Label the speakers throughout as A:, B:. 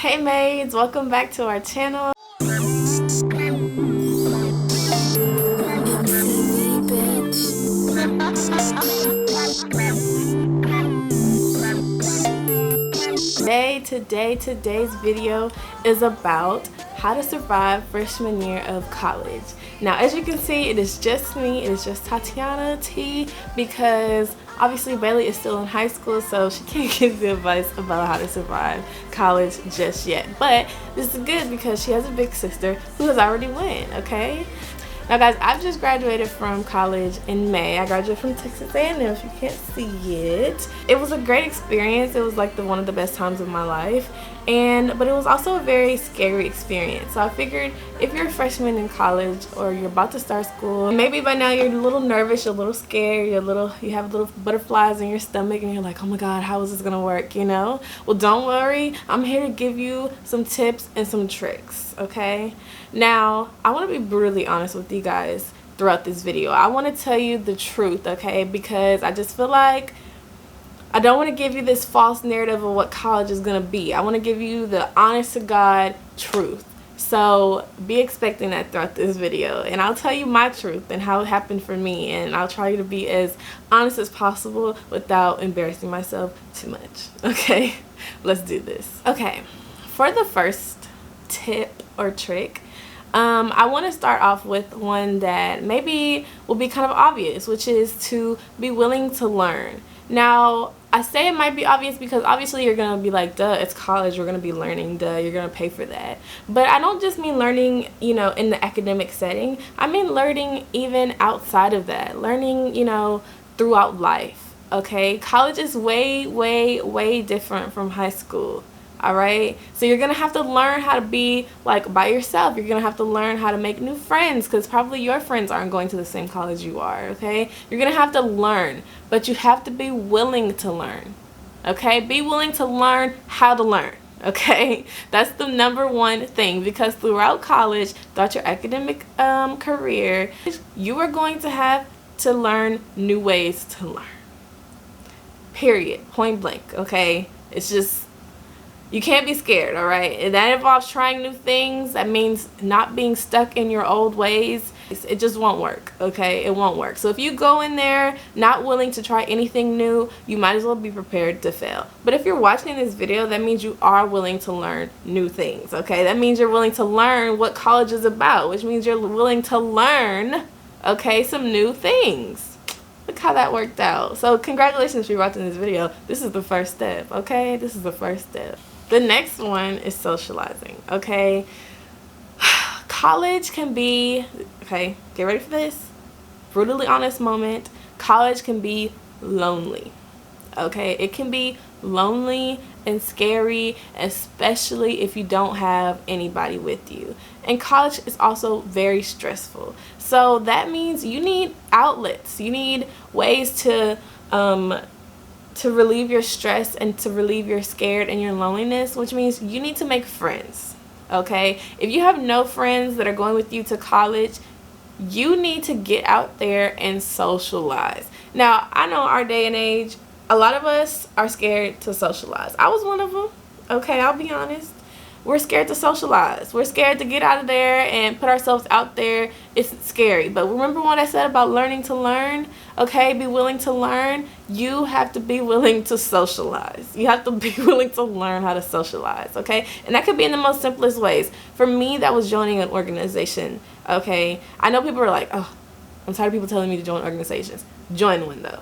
A: Hey maids, welcome back to our channel. Today's video is about how to survive freshman year of college. Now, as you can see, it is just me, it is just Tatiana T, because obviously Bailey is still in high school, so she can't give you advice about how to survive college just yet. But this is good because she has a big sister who has already went, okay? Now guys, I've just graduated from college in May. I graduated from Texas A&M, if you can't see it. It was a great experience. It was like one of the best times of my life. But it was also a very scary experience. So I figured if you're a freshman in college or you're about to start school, maybe by now you're a little nervous, you're a little scared, you have little butterflies in your stomach and you're like, oh my God, how is this gonna work, you know? Well, don't worry. I'm here to give you some tips and some tricks, okay? Now, I want to be brutally honest with you guys throughout this video. I want to tell you the truth, okay? Because I just feel like I don't want to give you this false narrative of what college is going to be. I want to give you the honest to God truth. So be expecting that throughout this video. And I'll tell you my truth and how it happened for me. And I'll try to be as honest as possible without embarrassing myself too much. Okay, let's do this. Okay, for the first tip or trick, I want to start off with one that maybe will be kind of obvious, which is to be willing to learn. Now, I say it might be obvious because obviously you're going to be like, duh, it's college, we're going to be learning, duh, you're going to pay for that. But I don't just mean learning, you know, in the academic setting. I mean learning even outside of that, learning, you know, throughout life, okay? College is way, way, way different from high school. Alright, so you're gonna have to learn how to be like by yourself. You're gonna have to learn how to make new friends because probably your friends aren't going to the same college you are. Okay, you're gonna have to learn, but you have to be willing to learn. Okay, be willing to learn how to learn. Okay, that's the number one thing, because throughout college, throughout your academic career, you are going to have to learn new ways to learn. Period. Point blank. Okay, it's just, you can't be scared, all right? And that involves trying new things. That means not being stuck in your old ways. It just won't work, okay? It won't work. So if you go in there not willing to try anything new, you might as well be prepared to fail. But if you're watching this video, that means you are willing to learn new things, okay? That means you're willing to learn what college is about, which means you're willing to learn, okay, some new things. Look how that worked out. So congratulations if you're watching this video. This is the first step, okay? This is the first step. The next one is socializing, okay? College can be, okay, get ready for this, brutally honest moment. College can be lonely, okay? It can be lonely and scary, especially if you don't have anybody with you. And college is also very stressful. So that means you need outlets. You need ways to relieve your stress and to relieve your scared and your loneliness, which means you need to make friends, okay? If you have no friends that are going with you to college, you need to get out there and socialize. Now, I know our day and age, a lot of us are scared to socialize. I was one of them, okay? I'll be honest. We're scared to socialize. We're scared to get out of there and put ourselves out there. It's scary. But remember what I said about learning to learn? Okay, be willing to learn. You have to be willing to socialize. You have to be willing to learn how to socialize, okay? And that could be in the most simplest ways. For me, that was joining an organization, okay? I know people are like, oh, I'm tired of people telling me to join organizations. Join one, though,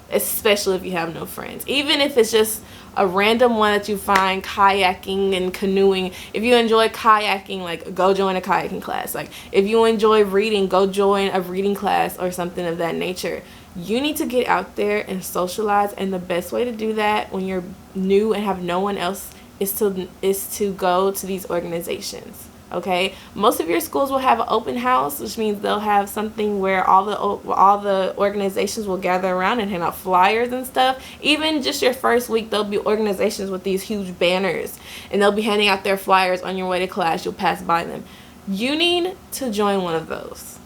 A: especially if you have no friends. Even if it's just a random one that you find, kayaking and canoeing. If you enjoy kayaking, like, go join a kayaking class. Like, if you enjoy reading, go join a reading class or something of that nature. You need to get out there and socialize, and the best way to do that when you're new and have no one else is to go to these organizations. Okay, most of your schools will have an open house, which means they'll have something where all the organizations will gather around and hand out flyers and stuff. Even just your first week, there'll be organizations with these huge banners, and they'll be handing out their flyers on your way to class. You'll pass by them. You need to join one of those,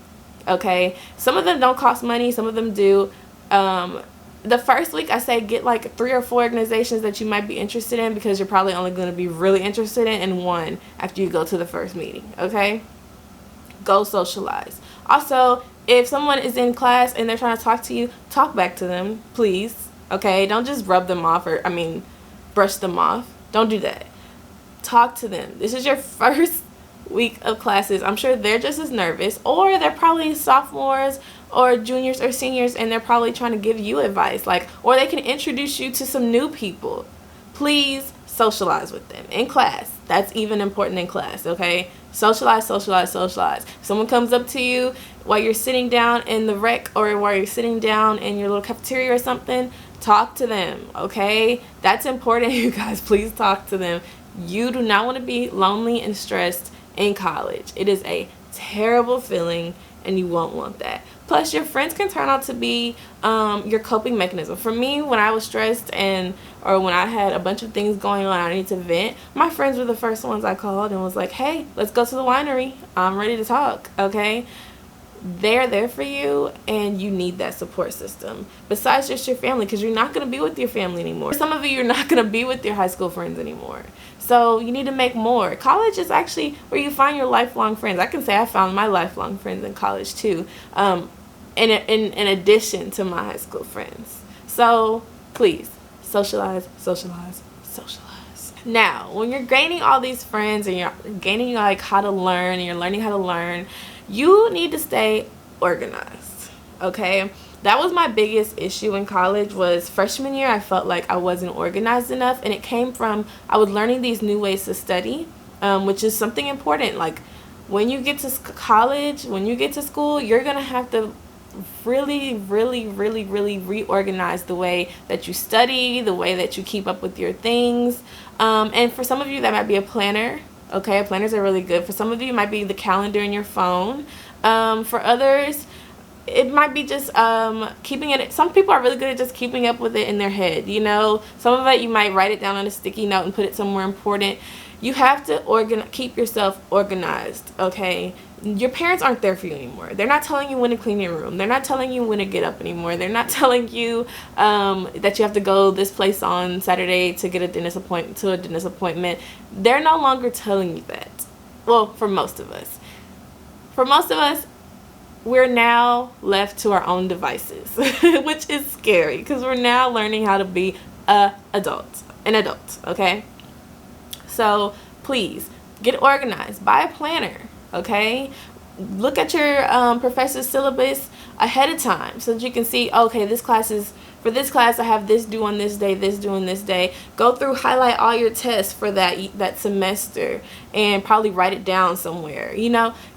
A: okay? Some of them don't cost money, some of them do. the first week I say get like 3 or 4 organizations that you might be interested in, because you're probably only going to be really interested in one after you go to the first meeting. Okay, go socialize. Also, if someone is in class and they're trying to talk to you, talk back to them, please. Okay, don't just rub them off, or brush them off. Don't do that. Talk to them. This is your first week of classes. I'm sure they're just as nervous, or they're probably sophomores or juniors or seniors, and they're probably trying to give you advice, or they can introduce you to some new people. Please socialize with them in class. That's even important in class. Okay, socialize, socialize, socialize. If someone comes up to you while you're sitting down in the rec, or while you're sitting down in your little cafeteria or something, talk to them. Okay, that's important. You guys, please talk to them. You do not want to be lonely and stressed in college. It is a terrible feeling, and you won't want that. Plus, your friends can turn out to be your coping mechanism. For me, when I was stressed or when I had a bunch of things going on, I needed to vent, my friends were the first ones I called and was like, hey, let's go to the winery. I'm ready to talk. Okay, they're there for you, and you need that support system besides just your family, because you're not going to be with your family anymore. Some of you, you're not going to be with your high school friends anymore. So you need to make more. College is actually where you find your lifelong friends. I can say I found my lifelong friends in college too, in addition to my high school friends. So please, socialize, socialize, socialize. Now, when you're gaining all these friends and you're gaining how to learn, and you're learning how to learn, you need to stay organized. Okay, that was my biggest issue in college. Was freshman year, I felt like I wasn't organized enough, and it came from I was learning these new ways to study, which is something important. Like, when you get to college, when you get to school, you're gonna have to really reorganize the way that you study, the way that you keep up with your things. And for some of you, that might be a planner. Okay, planners are really good. For some of you, it might be the calendar in your phone. For others, it might be just keeping it. Some people are really good at just keeping up with it in their head. Some of it you might write it down on a sticky note and put it somewhere important. You have to keep yourself organized. Okay, your parents aren't there for you anymore. They're not telling you when to clean your room. They're not telling you when to get up anymore. They're not telling you that you have to go this place on Saturday to get a dentist appointment. They're no longer telling you that. Well, for most of us. We're now left to our own devices, which is scary, because we're now learning how to be an adult. Okay, so please get organized. Buy a planner. Okay, look at your professor's syllabus ahead of time, so that you can see, okay, for this class I have this due on this day, this due on this day. Go through, highlight all your tests for that semester, and probably write it down somewhere.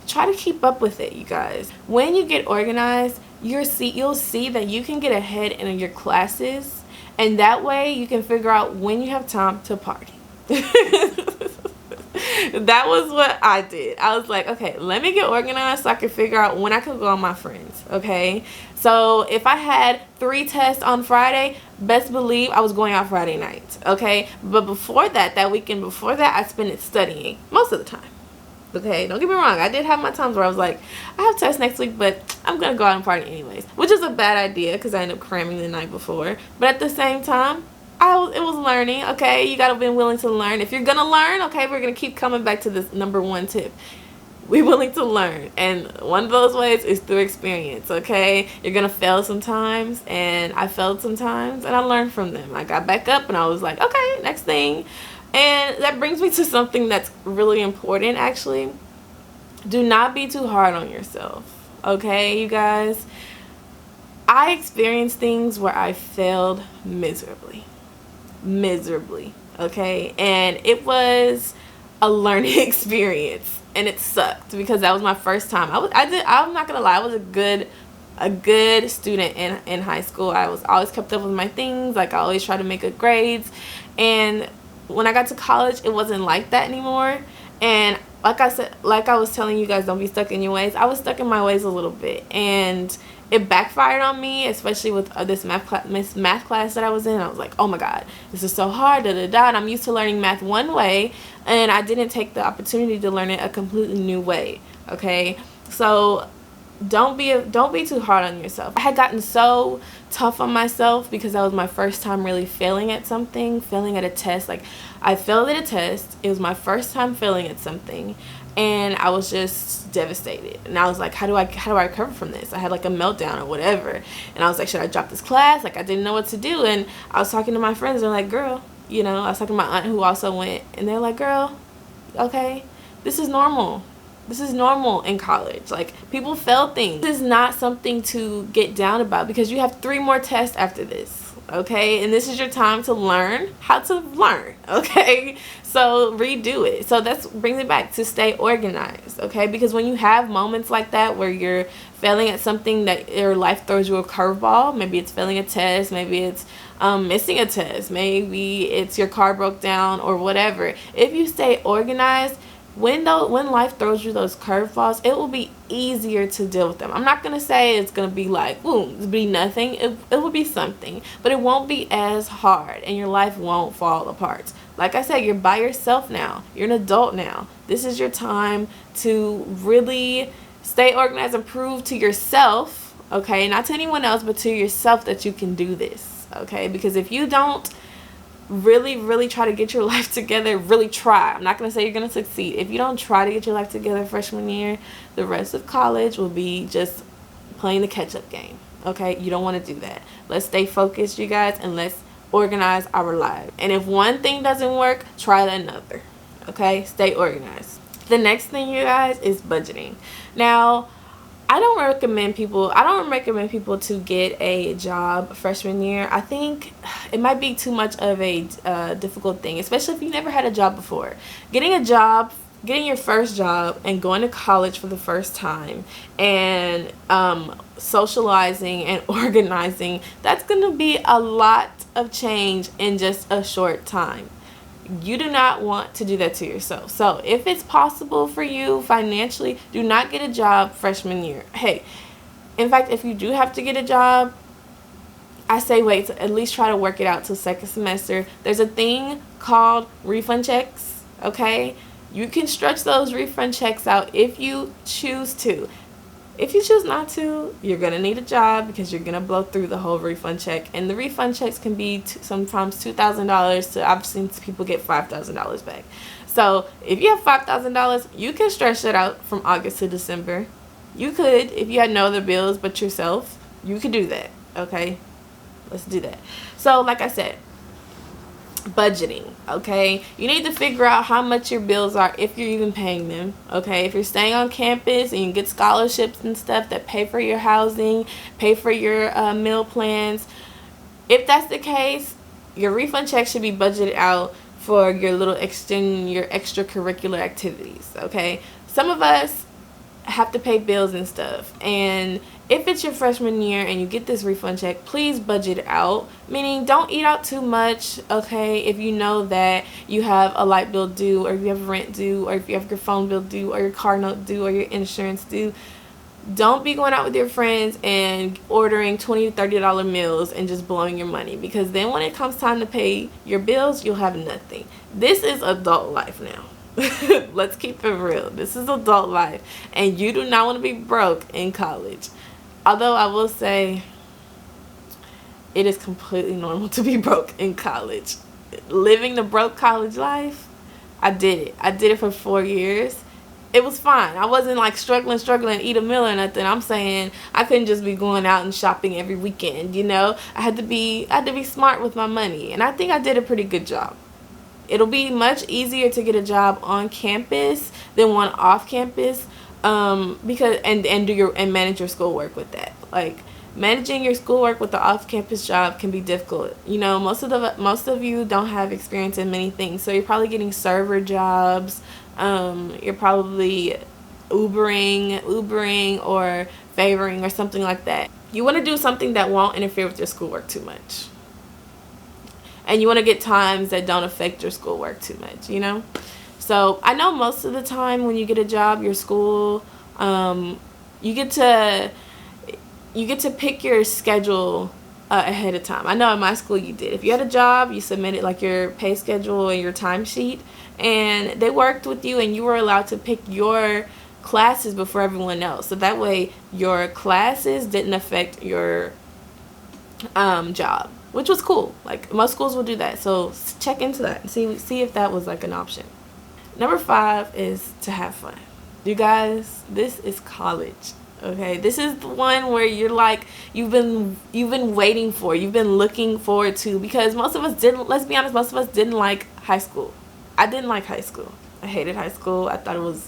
A: Try to keep up with it, you guys. When you get organized, you'll see that you can get ahead in your classes, and that way you can figure out when you have time to party. That was what I did. I was like, okay, let me get organized so I can figure out when I can go on my friends. Okay, so if I had 3 tests on Friday, best believe I was going out Friday night. Okay, but before that weekend before that, I spent it studying most of the time. Okay, don't get me wrong, I did have my times where I was like, I have tests next week, but I'm gonna go out and party anyways, which is a bad idea because I ended up cramming the night before. But at the same time, it was learning. Okay, you gotta be willing to learn. If you're gonna learn, okay, we're gonna keep coming back to this #1 tip. We're willing to learn, and one of those ways is through experience. Okay, you're gonna fail sometimes, and I failed sometimes, and I learned from them. I got back up, and I was like, okay, next thing. And that brings me to something that's really important, actually. Do not be too hard on yourself. Okay, you guys, I experienced things where I failed miserably. Okay, and it was a learning experience, and it sucked because that was my first time. I'm not gonna lie, I was a good student in high school. I was always kept up with my things. Like, I always tried to make good grades, and when I got to college, it wasn't like that anymore. And like I was telling you guys, don't be stuck in your ways. I was stuck in my ways a little bit, and it backfired on me, especially with this math class that I was in. I was like, oh my god, this is so hard, and I'm used to learning math one way, and I didn't take the opportunity to learn it a completely new way. Okay, so don't be too hard on yourself. I had gotten so tough on myself because that was my first time really failing at something, failing at a test. Like, I failed at a test. It was my first time failing at something, and I was just devastated. And I was like, how do I recover from this? I had like a meltdown or whatever, and I was like, should I drop this class? Like, I didn't know what to do. And I was talking to my friends. They're like, girl, you know, I was talking to my aunt who also went, and they're like, girl, okay, this is normal. This is normal in college. Like, people fail things. This is not something to get down about because you have 3 more tests after this, okay? And this is your time to learn how to learn, okay? So redo it. So that brings it back to stay organized, okay? Because when you have moments like that where you're failing at something that your life throws you a curveball, maybe it's failing a test, maybe it's missing a test, maybe it's your car broke down or whatever. If you stay organized, when life throws you those curveballs, it will be easier to deal with them. I'm not going to say it's going to be like, boom, it'll be nothing. It will be something, but it won't be as hard and your life won't fall apart. Like I said, you're by yourself now. You're an adult now. This is your time to really stay organized and prove to yourself, okay, not to anyone else, but to yourself that you can do this, okay? Because if you don't really try to get your life together, really try. I'm not going to say you're going to succeed. If you don't try to get your life together freshman year, the rest of college will be just playing the catch-up game, okay? You don't want to do that. Let's stay focused, you guys, and let's organize our lives. And if one thing doesn't work, try another, okay? Stay organized. The next thing, you guys, is budgeting. Now, I don't recommend people to get a job freshman year. I think it might be too much of a difficult thing, especially if you never had a job before. Getting your first job and going to college for the first time and socializing and organizing, that's going to be a lot of change in just a short time. You do not want to do that to yourself. So if it's possible for you financially, do not get a job freshman year. Hey, in fact, if you do have to get a job, I say wait to at least try to work it out till second semester. There's a thing called refund checks, okay? You can stretch those refund checks out if you choose to. If you choose not to, you're going to need a job because you're going to blow through the whole refund check. And the refund checks can be sometimes $2,000 to, I've seen people get $5,000 back. So if you have $5,000, you can stretch that out from August to December. You could, if you had no other bills but yourself, you could do that, okay? Let's do that. So like I said, budgeting, okay? You need to figure out how much your bills are if you're even paying them, okay? If you're staying on campus and you get scholarships and stuff that pay for your housing, pay for your meal plans, if that's the case, your refund check should be budgeted out for your extracurricular activities, okay? Some of us have to pay bills and stuff, and if it's your freshman year and you get this refund check, please budget it out, meaning don't eat out too much, okay? If you know that you have a light bill due, or if you have rent due, or if you have your phone bill due, or your car note due, or your insurance due, don't be going out with your friends and ordering $20 to $30 meals and just blowing your money, because then when it comes time to pay your bills, you'll have nothing. This is adult life now. Let's keep it real. This is adult life, and you do not want to be broke in college. Although I will say it is completely normal to be broke in college. Living the broke college life, I did it. I did it for 4 years. It was fine. I wasn't like struggling to eat a meal or nothing. I'm saying I couldn't just be going out and shopping every weekend, you know. I had to be smart with my money, and I think I did a pretty good job. It'll be much easier to get a job on campus than one off campus. Because and manage your schoolwork with that. Like, managing your schoolwork with the off-campus job can be difficult. You know, most of you don't have experience in many things, so you're probably getting server jobs. You're probably Ubering or favoring or something like that. You want to do something that won't interfere with your schoolwork too much, and you want to get times that don't affect your schoolwork too much. You know. So I know most of the time when you get a job, your school, you get to pick your schedule ahead of time. I know in my school you did. If you had a job, you submitted like your pay schedule and your timesheet, and they worked with you, and you were allowed to pick your classes before everyone else, so that way your classes didn't affect your job, which was cool. Like, most schools will do that, so check into that and see if that was like an option. Number 5 is to have fun. You guys, this is college. Okay, this is the one where you're like, you've been waiting for, you've been looking forward to, because most of us didn't, let's be honest, most of us didn't like high school. I didn't like high school. I hated high school. I thought it was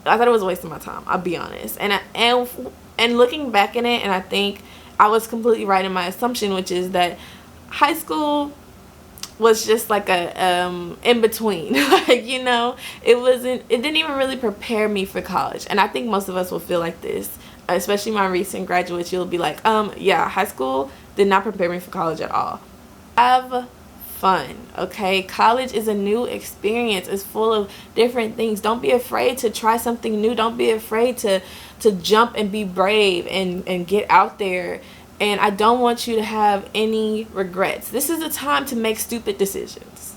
A: a waste of my time, I'll be honest. And looking back in it, and I think I was completely right in my assumption, which is that high school was just like a in between. Like, you know, it didn't even really prepare me for college. And I think most of us will feel like this, especially my recent graduates. You'll be like, yeah, high school did not prepare me for college at all. Have fun, okay? College is a new experience. It's full of different things. Don't be afraid to try something new. Don't be afraid to jump and be brave and get out there. And I don't want you to have any regrets. This is the time to make stupid decisions.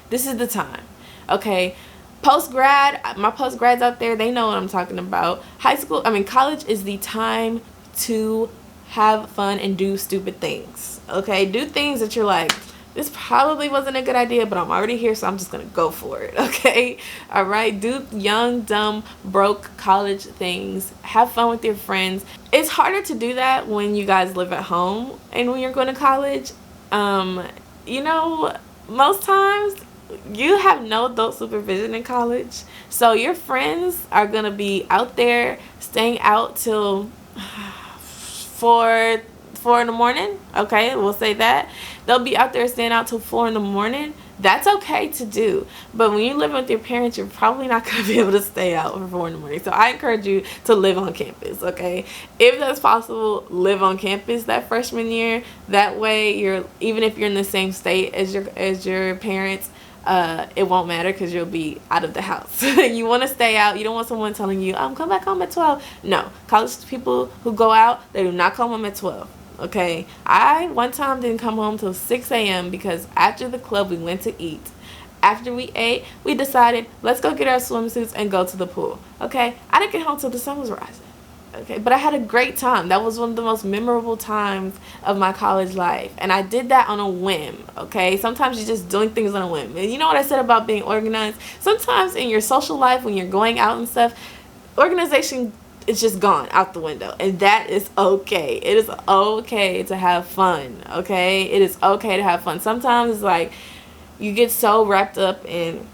A: This is the time. Okay? My post-grads out there, they know what I'm talking about. College is the time to have fun and do stupid things. Okay? Do things that you're like, this probably wasn't a good idea, but I'm already here, so I'm just going to go for it. Okay? All right? Do young, dumb, broke college things. Have fun with your friends. It's harder to do that when you guys live at home and when you're going to college. You know, most times you have no adult supervision in college. So your friends are going to be out there staying out till 4 in the morning. Okay, we'll say that. They'll be out there staying out till 4 in the morning. That's okay to do. But when you live with your parents, you're probably not going to be able to stay out for 4 in the morning. So I encourage you to live on campus, okay? If that's possible, live on campus that freshman year. That way, even if you're in the same state as your parents, it won't matter because you'll be out of the house. You want to stay out. You don't want someone telling you, come back home at 12. No. College people who go out, they do not come home at 12. Okay, I one time didn't come home till 6 a.m. because after the club we went to eat. After we ate, we decided, let's go get our swimsuits and go to the pool. Okay, I didn't get home till the sun was rising. Okay, but I had a great time. That was one of the most memorable times of my college life, and I did that on a whim. Okay, sometimes you're just doing things on a whim. And you know what I said about being organized? Sometimes in your social life, when you're going out and stuff, organization, it's just gone out the window, and that is okay. It is okay to have fun. Okay, it is okay to have fun. Sometimes it's like you get so wrapped up in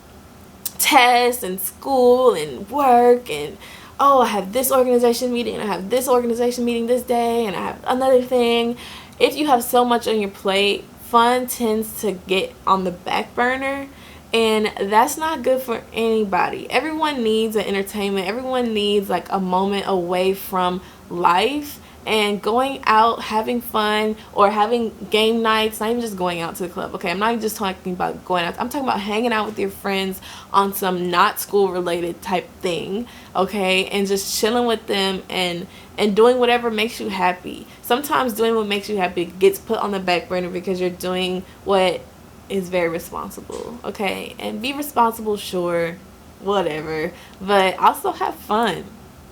A: tests and school and work, and I have this organization meeting, and I have this organization meeting this day, and I have another thing. If you have so much on your plate, fun tends to get on the back burner. And that's not good for anybody. Everyone needs an entertainment. Everyone needs like a moment away from life. And going out, having fun, or having game nights, not even just going out to the club. Okay, I'm not even just talking about going out. I'm talking about hanging out with your friends on some not school related type thing. Okay, and just chilling with them and doing whatever makes you happy. Sometimes doing what makes you happy gets put on the back burner because you're doing what is very responsible. Okay, and be responsible, sure, whatever, but also have fun.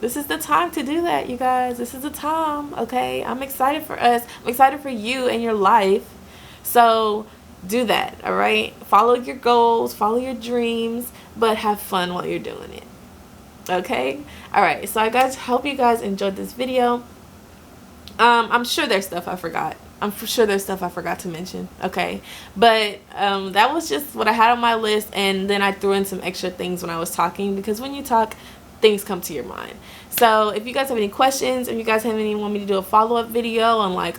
A: This is the time to do that, you guys. This is the time. Okay, I'm excited for us. I'm excited for you and your life. So do that. All right, follow your goals, follow your dreams, but have fun while you're doing it. Okay, all right, so I hope you guys enjoyed this video. I'm sure there's stuff I forgot. To mention. Okay, but that was just what I had on my list, and then I threw in some extra things when I was talking, because when you talk, things come to your mind. So if you guys have any questions, if you guys want me to do a follow-up video on like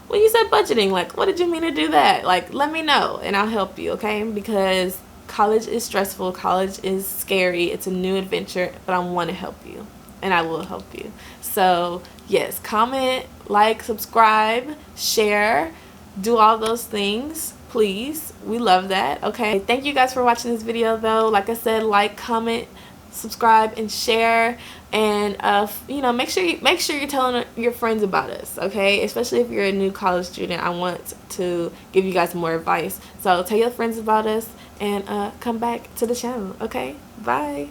A: when you said budgeting, like what did you mean to do that, like let me know and I'll help you. Okay, because college is stressful, college is scary, it's a new adventure, but I want to help you and I will help you. So yes, comment, like, subscribe, share, do all those things, please. We love that. Okay, thank you guys for watching this video though. Like I said, like, comment, subscribe, and share, and make sure you're telling your friends about us. Okay, especially if you're a new college student, I want to give you guys more advice. So tell your friends about us and come back to the channel. Okay, bye.